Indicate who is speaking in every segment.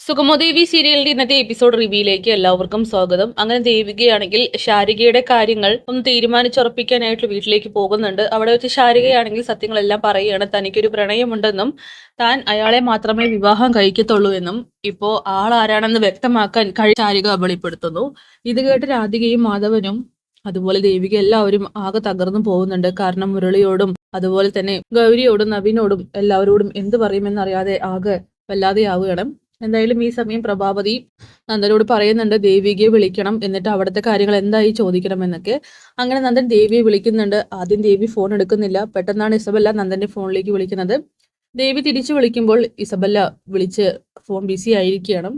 Speaker 1: സുഗമോദേവി സീരിയലിന്റെ ഇന്നത്തെ എപ്പിസോഡ് റിവ്യൂയിലേക്ക് എല്ലാവർക്കും സ്വാഗതം. അങ്ങനെ ദേവികയാണെങ്കിൽ ശാരികയുടെ കാര്യങ്ങൾ ഒന്ന് തീരുമാനിച്ചുറപ്പിക്കാനായിട്ട് വീട്ടിലേക്ക് പോകുന്നുണ്ട്. അവിടെ വെച്ച് ശാരികയാണെങ്കിൽ സത്യങ്ങളെല്ലാം പറയുകയാണ്. തനിക്കൊരു പ്രണയമുണ്ടെന്നും താൻ അയാളെ മാത്രമേ വിവാഹം കഴിക്കത്തുള്ളൂ എന്നും ഇപ്പോ ആളാരാണെന്ന് വ്യക്തമാക്കാൻ ശാരിക വെളിപ്പെടുത്തുന്നു. ഇത് കേട്ട് രാധികയും മാധവനും അതുപോലെ ദേവിക എല്ലാവരും ആകെ തകർന്നു പോകുന്നുണ്ട്. കാരണം മുരളിയോടും അതുപോലെ തന്നെ ഗൗരിയോടും നവീനോടും എല്ലാവരോടും എന്ത് പറയുമെന്നറിയാതെ ആകെ വല്ലാതെയാവുകയാണ്. എന്തായാലും ഈ സമയം പ്രഭാവതി നന്ദനോട് പറയുന്നുണ്ട് ദേവികയെ വിളിക്കണം, എന്നിട്ട് അവിടുത്തെ കാര്യങ്ങൾ എന്തായി ചോദിക്കണം എന്നൊക്കെ. അങ്ങനെ നന്ദൻ ദേവിയെ വിളിക്കുന്നുണ്ട്. ആദ്യം ദേവി ഫോൺ എടുക്കുന്നില്ല. പെട്ടെന്നാണ് ഇസബല്ല നന്ദന്റെ ഫോണിലേക്ക് വിളിക്കുന്നത്. ദേവി തിരിച്ചു വിളിക്കുമ്പോൾ ഇസബല്ല വിളിച്ച് ഫോൺ ബിസി ആയിരിക്കുകയാണ്.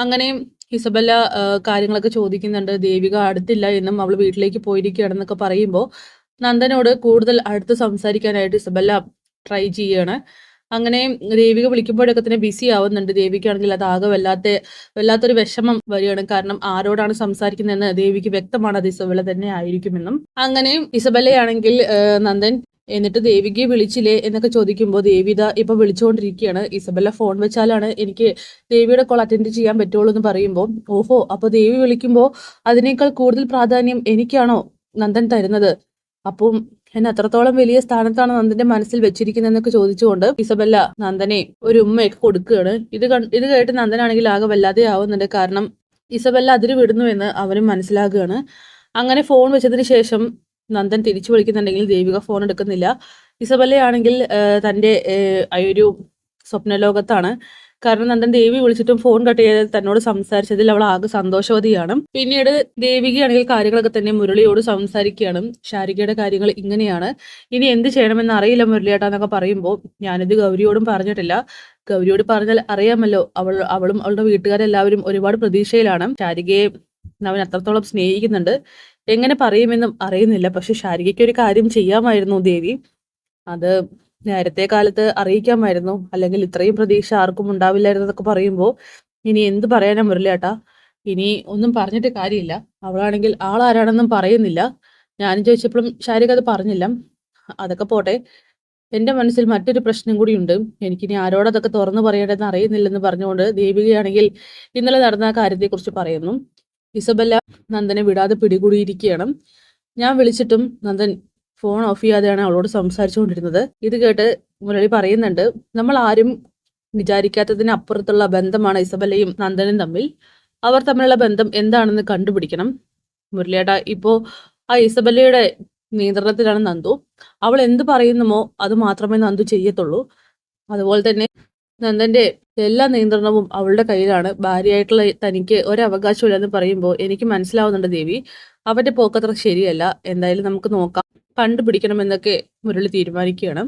Speaker 1: അങ്ങനെ ഇസബല്ല കാര്യങ്ങളൊക്കെ ചോദിക്കുന്നുണ്ട്. ദേവിക അടുത്തില്ല എന്നും അവൾ വീട്ടിലേക്ക് പോയിരിക്കുകയാണെന്നൊക്കെ പറയുമ്പോൾ നന്ദനോട് കൂടുതൽ അടുത്ത് സംസാരിക്കാനായിട്ട് ഇസബല്ല ട്രൈ ചെയ്യുകയാണ്. അങ്ങനെ ദേവിക വിളിക്കുമ്പോഴൊക്കെ തന്നെ ബിസി ആവുന്നുണ്ട്. ദേവിക്കാണെങ്കിൽ അത് ആകെ വല്ലാത്തൊരു വിഷമം വരികയാണ്. കാരണം ആരോടാണ് സംസാരിക്കുന്നതെന്ന് ദേവിക്ക് വ്യക്തമാണ് അത് ഇസബല്ല തന്നെ ആയിരിക്കുമെന്നും. അങ്ങനെ ഇസബല്ലയാണെങ്കിൽ നന്ദൻ എന്നിട്ട് ദേവികയെ വിളിച്ചില്ലേ എന്നൊക്കെ ചോദിക്കുമ്പോൾ ദേവിത ഇപ്പൊ വിളിച്ചുകൊണ്ടിരിക്കുകയാണ്. ഇസബല്ല ഫോൺ വെച്ചാലാണ് എനിക്ക് ദേവിയുടെ കോൾ അറ്റൻഡ് ചെയ്യാൻ പറ്റുള്ളൂ എന്ന് പറയുമ്പോൾ ഓഹോ, അപ്പൊ ദേവി വിളിക്കുമ്പോൾ അതിനേക്കാൾ കൂടുതൽ പ്രാധാന്യം എനിക്കാണോ നന്ദൻ തരുന്നത്? അപ്പം എന്നെ അത്രത്തോളം വലിയ സ്ഥാനത്താണ് നന്ദന്റെ മനസ്സിൽ വെച്ചിരിക്കുന്നതെന്നൊക്കെ ചോദിച്ചുകൊണ്ട് ഇസബല്ല നന്ദനെ ഒരു ഉമ്മയൊക്കെ കൊടുക്കുകയാണ്. ഇത് കേട്ട് നന്ദനാണെങ്കിൽ ആകെ വല്ലാതെ ആവുന്നുണ്ട്. കാരണം ഇസബല്ല അതിര് വിടുന്നു എന്ന് അവനും മനസ്സിലാകുകയാണ്. അങ്ങനെ ഫോൺ വെച്ചതിന് ശേഷം നന്ദൻ തിരിച്ചു വിളിക്കുന്നുണ്ടെങ്കിൽ ദേവിക ഫോൺ എടുക്കുന്നില്ല. ഇസബല്ലയാണെങ്കിൽ തൻ്റെ ഒരു സ്വപ്നലോകത്താണ്. കാരണം നന്ദൻ ദേവി വിളിച്ചിട്ടും ഫോൺ കട്ട് ചെയ്ത് തന്നോട് സംസാരിച്ചതിൽ അവൾ ആകെ സന്തോഷവതിയാണ്. പിന്നീട് ദേവികയാണെങ്കിൽ കാര്യങ്ങളൊക്കെ തന്നെ മുരളിയോട് സംസാരിക്കുകയാണ്. ശാരികയുടെ കാര്യങ്ങൾ ഇങ്ങനെയാണ്, ഇനി എന്ത് ചെയ്യണമെന്ന് അറിയില്ല മുരളിയേട്ടാന്നൊക്കെ പറയുമ്പോൾ ഞാനിത് ഗൗരിയോടും പറഞ്ഞിട്ടില്ല. ഗൗരിയോട് പറഞ്ഞാൽ അറിയാമല്ലോ, അവളും അവളുടെ വീട്ടുകാരെല്ലാവരും ഒരുപാട് പ്രതീക്ഷയിലാണ്. ശാരികയെ അവൻ അത്രത്തോളം സ്നേഹിക്കുന്നുണ്ട്. എങ്ങനെ പറയുമെന്നും അറിയുന്നില്ല. പക്ഷെ ശാരികയ്ക്ക് ഒരു കാര്യം ചെയ്യാമായിരുന്നു ദേവി, അത് നേരത്തെ കാലത്ത് അറിയിക്കാമായിരുന്നു. അല്ലെങ്കിൽ ഇത്രയും പ്രതീക്ഷ ആർക്കും ഉണ്ടാവില്ലായിരുന്നു എന്നൊക്കെ പറയുമ്പോൾ ഇനി എന്ത് പറയാനാ മുരളിയേട്ടാ? ഇനി ഒന്നും പറഞ്ഞിട്ട് കാര്യമില്ല. അവളാണെങ്കിൽ ആളാരാണെന്നും പറയുന്നില്ല. ഞാനും ചോദിച്ചപ്പോഴും ശാരിക അത് പറഞ്ഞില്ല. അതൊക്കെ പോട്ടെ, എന്റെ മനസ്സിൽ മറ്റൊരു പ്രശ്നം കൂടിയുണ്ട്. എനിക്കിനി ആരോടതൊക്കെ തുറന്നു പറയേണ്ടതെന്ന് അറിയുന്നില്ലെന്ന് പറഞ്ഞുകൊണ്ട് ദേവികയാണെങ്കിൽ ഇന്നലെ നടന്ന കാര്യത്തെക്കുറിച്ച് പറയുന്നു. ഇസബല്ല നന്ദനെ വിടാതെ പിടികൂടിയിരിക്കുകയാണ്. ഞാൻ വിളിച്ചിട്ടും നന്ദൻ ഫോൺ ഓഫ് ചെയ്യാതെയാണ് അവളോട് സംസാരിച്ചുകൊണ്ടിരുന്നത്. ഇത് കേട്ട് മുരളി പറയുന്നുണ്ട്, നമ്മൾ ആരും വിചാരിക്കാത്തതിന് അപ്പുറത്തുള്ള ബന്ധമാണ് ഇസബല്ലയും നന്ദനും തമ്മിൽ. അവർ തമ്മിലുള്ള ബന്ധം എന്താണെന്ന് കണ്ടുപിടിക്കണം. മുരളിയേട്ടാ, ഇപ്പോ ആ ഇസബല്ലയുടെ നിയന്ത്രണത്തിലാണ് നന്ദു. അവൾ എന്ത് പറയുന്നുമോ അത് മാത്രമേ നന്ദു ചെയ്യത്തുള്ളൂ. അതുപോലെ തന്നെ നന്ദന്റെ എല്ലാ നിയന്ത്രണവും അവളുടെ കയ്യിലാണ്. ഭാര്യയായിട്ടുള്ള തനിക്ക് ഒരവകാശമില്ല എന്ന് പറയുമ്പോൾ എനിക്ക് മനസ്സിലാവുന്നുണ്ട് ദേവി, അവന്റെ പോക്കത്ര ശരിയല്ല. എന്തായാലും നമുക്ക് നോക്കാം, കണ്ടുപിടിക്കണമെന്നൊക്കെ മുരളി തീരുമാനിക്കുകയാണ്.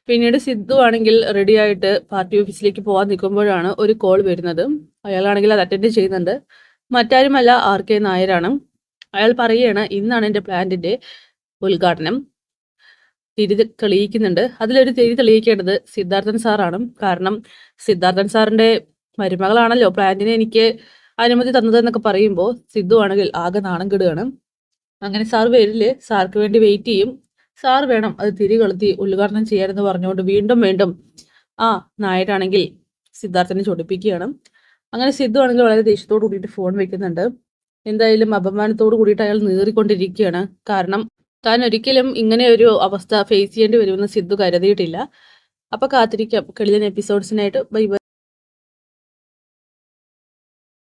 Speaker 1: പിന്നീട് സിദ്ധു ആണെങ്കിൽ റെഡി ആയിട്ട് പാർട്ടി ഓഫീസിലേക്ക് പോകാൻ നിൽക്കുമ്പോഴാണ് ഒരു കോൾ വരുന്നത്. അയാളാണെങ്കിൽ അത് അറ്റൻഡ് ചെയ്യുന്നുണ്ട്. മറ്റാരുമല്ല, RK നായരാണ്. അയാൾ പറയുകയാണ്, ഇന്നാണ് എൻ്റെ പ്ലാന്റിന്റെ ഉദ്ഘാടനം. തിരി തെളിയിക്കുന്നുണ്ട്. അതിലൊരു തിരി തെളിയിക്കേണ്ടത് സിദ്ധാർത്ഥൻ സാറാണ്. കാരണം സിദ്ധാർത്ഥൻ സാറിന്റെ മരുമകളാണല്ലോ പ്ലാന്റിന് എനിക്ക് അനുമതി തന്നതെന്നൊക്കെ പറയുമ്പോൾ സിദ്ധു ആണെങ്കിൽ ആകെ നാണം കെടുകയാണ്. അങ്ങനെ സാർ വരില്ലേ, സാർക്ക് വേണ്ടി വെയിറ്റ് ചെയ്യും, സാർ വേണം അത് തിരി കൊളുത്തി ഉദ്ഘാടനം ചെയ്യാനെന്ന് പറഞ്ഞുകൊണ്ട് വീണ്ടും നായരാണെങ്കിൽ സിദ്ധാർത്ഥനെ ചൊടിപ്പിക്കുകയാണ്. അങ്ങനെ സിദ്ധു ആണെങ്കിൽ വളരെ ദേഷ്യത്തോട് കൂടിയിട്ട് ഫോൺ വെക്കുന്നുണ്ട്. എന്തായാലും അപമാനത്തോട് കൂടിയിട്ട് അയാൾ നീറിക്കൊണ്ടിരിക്കുകയാണ്. കാരണം താൻ ഒരിക്കലും ഇങ്ങനെ ഒരു അവസ്ഥ ഫേസ് ചെയ്യേണ്ടി വരുമെന്ന് സിദ്ധു കരുതിയിട്ടില്ല. അപ്പൊ കാത്തിരിക്കാം കിടിലൻ എപ്പിസോഡ്സിനായിട്ട്. Bye bye.